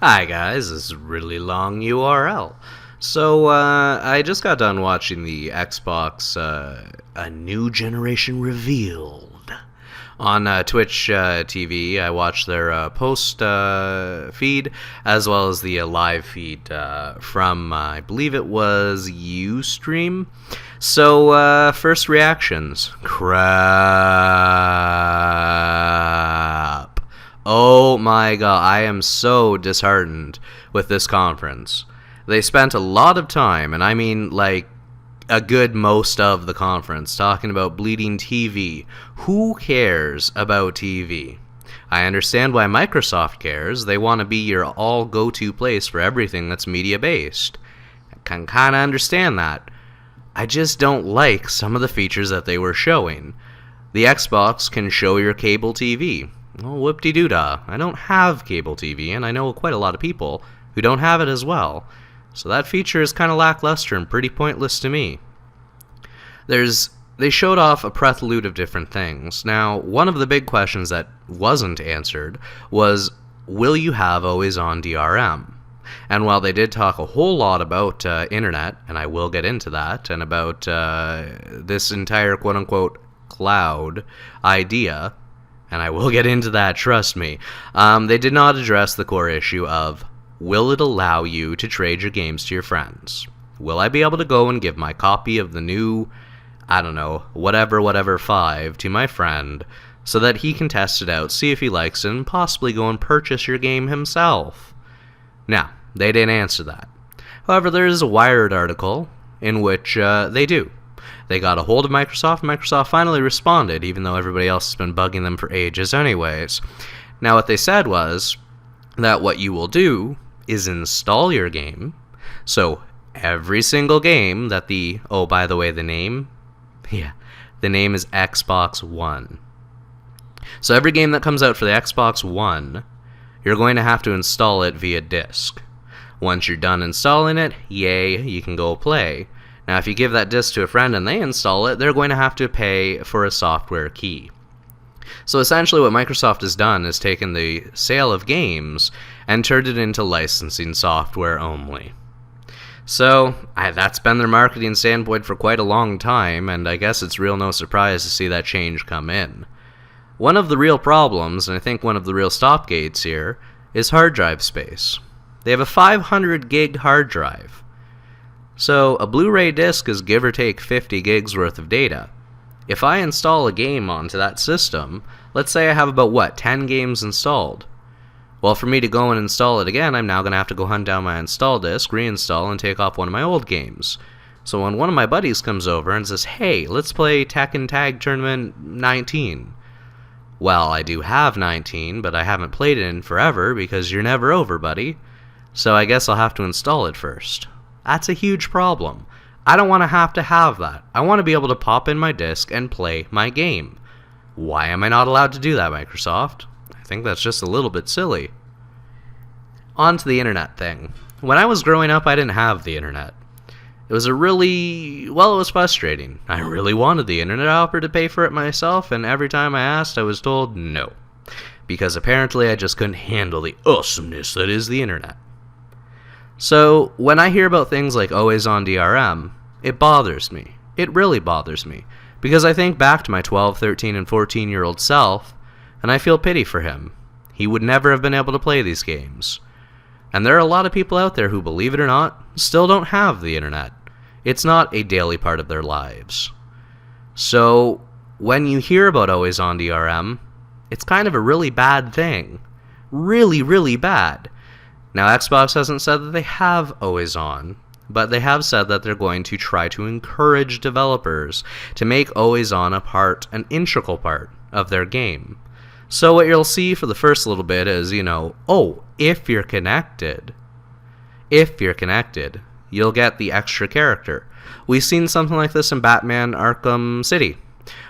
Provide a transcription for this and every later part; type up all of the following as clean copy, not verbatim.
Hi guys, this is Really Long URL. So, I just got done watching the Xbox, A New Generation Revealed. On Twitch TV, I watched their post feed, as well as the live feed from, I believe it was Ustream. So, first reactions. Crap. Oh my god, I am so disheartened with this conference. They spent a lot of time, and I mean like a good most of the conference, talking about bleeding TV. Who cares about TV? I understand why Microsoft cares. They want to be your all go-to place for everything that's media-based. I can kind of understand that. I just don't like some of the features that they were showing. The Xbox can show your cable TV. Well, whoop-de-doo-dah. I don't have cable TV, and I know quite a lot of people who don't have it as well. So that feature is kind of lackluster and pretty pointless to me. They showed off a prelude of different things. Now, one of the big questions that wasn't answered was, will you have always-on DRM? And while they did talk a whole lot about internet, and I will get into that, and about this entire quote-unquote cloud idea, and I will get into that, trust me, they did not address the core issue of, will it allow you to trade your games to your friends? Will I be able to go and give my copy of the new, I don't know, whatever 5 to my friend so that he can test it out, see if he likes it, and possibly go and purchase your game himself? Now, they didn't answer that. However, there is a Wired article in which they do. They got a hold of Microsoft. Microsoft finally responded, even though everybody else has been bugging them for ages anyways. Now, what they said was that what you will do is install your game. So, every single game that oh, by the way, the name? Yeah, the name is Xbox One. So, every game that comes out for the Xbox One, you're going to have to install it via disk. Once you're done installing it, yay, you can go play. Now, if you give that disk to a friend and they install it, they're going to have to pay for a software key. So essentially what Microsoft has done is taken the sale of games and turned it into licensing software only. So that's been their marketing standpoint for quite a long time, and I guess it's real no surprise to see that change come in. One of the real problems, and I think one of the real stopgates here, is hard drive space. They have a 500 gig hard drive. So, a Blu-ray disc is give or take 50 gigs worth of data. If I install a game onto that system, let's say I have about, 10 games installed. Well, for me to go and install it again, I'm now going to have to go hunt down my install disk, reinstall, and take off one of my old games. So when one of my buddies comes over and says, hey, let's play Tekken Tag Tournament 19. Well, I do have 19, but I haven't played it in forever because you're never over, buddy. So I guess I'll have to install it first. That's a huge problem. I don't want to have that. I want to be able to pop in my disc and play my game. Why am I not allowed to do that, Microsoft? I think that's just a little bit silly. On to the internet thing. When I was growing up, I didn't have the internet. It was it was frustrating. I really wanted the internet. I offered to pay for it myself, and every time I asked, I was told no. Because apparently I just couldn't handle the awesomeness that is the internet. So, when I hear about things like always-on DRM, it bothers me. It really bothers me. Because I think back to my 12, 13, and 14-year-old self, and I feel pity for him. He would never have been able to play these games. And there are a lot of people out there who, believe it or not, still don't have the internet. It's not a daily part of their lives. So, when you hear about always-on DRM, it's kind of a really bad thing. Really, really bad. Now, Xbox hasn't said that they have always on, but they have said that they're going to try to encourage developers to make always on an integral part of their game. So what you'll see for the first little bit is, if you're connected, you'll get the extra character. We've seen something like this in Batman Arkham City,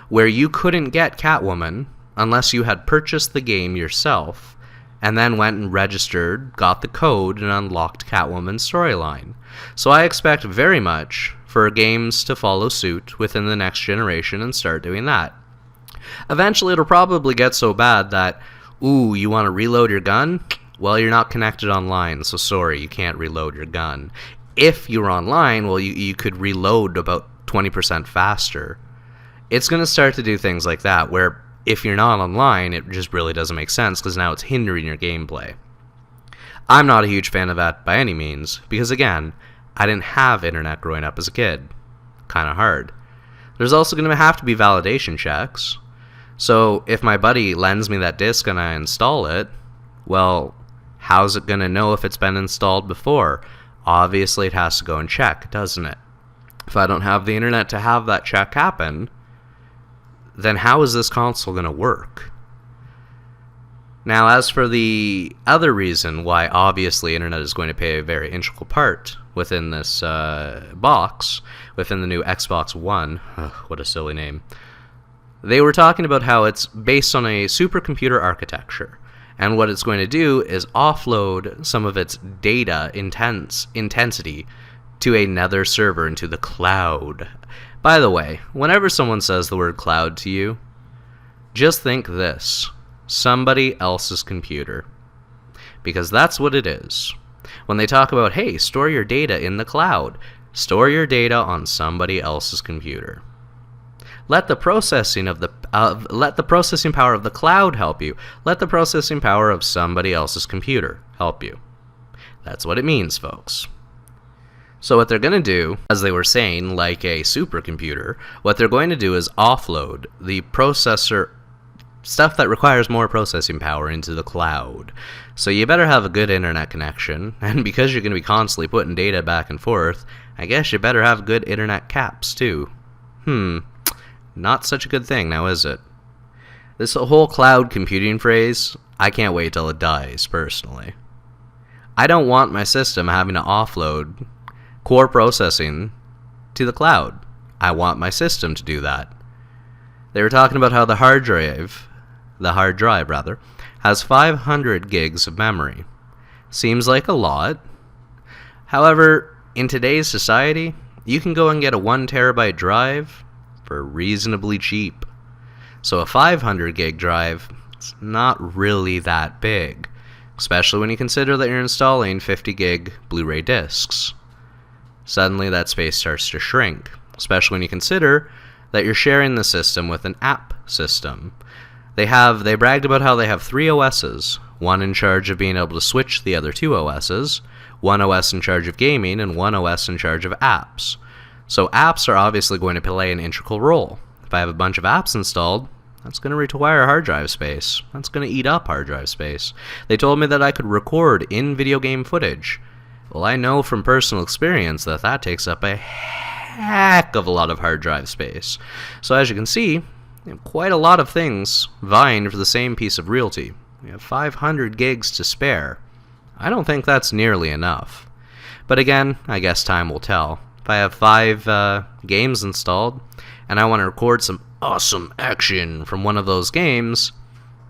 where you couldn't get Catwoman unless you had purchased the game yourself, and then went and registered, got the code, and unlocked Catwoman's storyline. So I expect very much for games to follow suit within the next generation and start doing that. Eventually it'll probably get so bad that, ooh, you want to reload your gun? Well, you're not connected online, so sorry, you can't reload your gun. If you're online, well, you could reload about 20% faster. It's going to start to do things like that, where if you're not online, it just really doesn't make sense, because now it's hindering your gameplay. I'm not a huge fan of that by any means, because again, I didn't have internet growing up as a kid. Kind of hard. There's also going to have to be validation checks. So if my buddy lends me that disc and I install it, well, how's it going to know if it's been installed before? Obviously, it has to go and check, doesn't it? If I don't have the internet to have that check happen, then how is this console going to work? Now, as for the other reason why obviously internet is going to play a very integral part within this box, within the new Xbox One, what a silly name, they were talking about how it's based on a supercomputer architecture, and what it's going to do is offload some of its data intensity to another server into the cloud. By the way, whenever someone says the word cloud to you, just think this: somebody else's computer. Because that's what it is. When they talk about, hey, store your data in the cloud, store your data on somebody else's computer. Let the processing power of the cloud help you. Let the processing power of somebody else's computer help you. That's what it means, folks. So what they're going to do, as they were saying, like a supercomputer, what they're going to do is offload the processor stuff that requires more processing power into the cloud. So you better have a good internet connection, and because you're going to be constantly putting data back and forth, I guess you better have good internet caps too. Not such a good thing now, is it? This whole cloud computing phrase, I can't wait till it dies, personally. I don't want my system having to offload core processing to the cloud. I want my system to do that. They were talking about how the hard drive, has 500 gigs of memory. Seems like a lot. However, in today's society, you can go and get a 1 terabyte drive for reasonably cheap. So a 500 gig drive, it's not really that big, especially when you consider that you're installing 50 gig Blu-ray discs. Suddenly that space starts to shrink, especially when you consider that you're sharing the system with an app system. They bragged about how they have 3 OSs, one in charge of being able to switch the other 2 OSs, one OS in charge of gaming, and one OS in charge of apps. So apps are obviously going to play an integral role. If I have a bunch of apps installed, that's going to require hard drive space. That's going to eat up hard drive space. They told me that I could record in video game footage. Well, I know from personal experience that that takes up a heck of a lot of hard drive space. So as you can see, quite a lot of things vying for the same piece of realty. We have 500 gigs to spare. I don't think that's nearly enough. But again, I guess time will tell. If I have 5 games installed, and I want to record some awesome action from one of those games,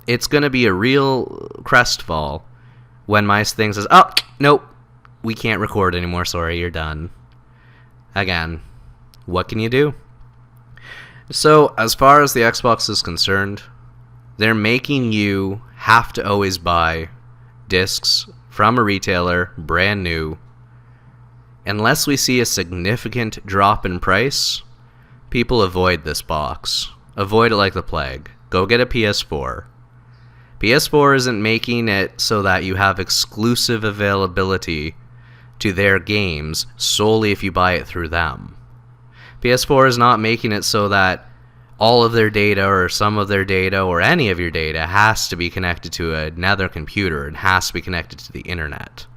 it's going to be a real crestfall when my thing says, oh, nope, we can't record anymore, sorry, you're done. Again, what can you do? So, as far as the Xbox is concerned, they're making you have to always buy discs from a retailer, brand new. Unless we see a significant drop in price, people avoid this box. Avoid it like the plague. Go get a PS4. PS4 isn't making it so that you have exclusive availability to their games solely if you buy it through them. PS4 is not making it so that all of their data or some of their data or any of your data has to be connected to another computer and has to be connected to the internet.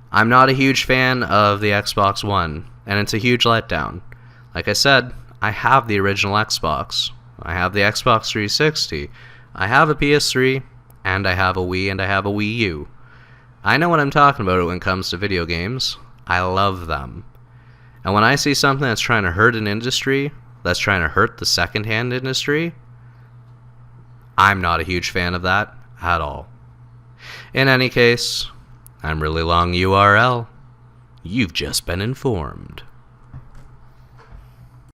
I'm not a huge fan of the Xbox One, and it's a huge letdown. Like I said, I have the original Xbox. I have the Xbox 360. I have a PS3, and I have a Wii, and I have a Wii U. I know what I'm talking about when it comes to video games. I love them. And when I see something that's trying to hurt an industry, that's trying to hurt the secondhand industry, I'm not a huge fan of that at all. In any case, I'm ReallyLongURL. You've just been informed.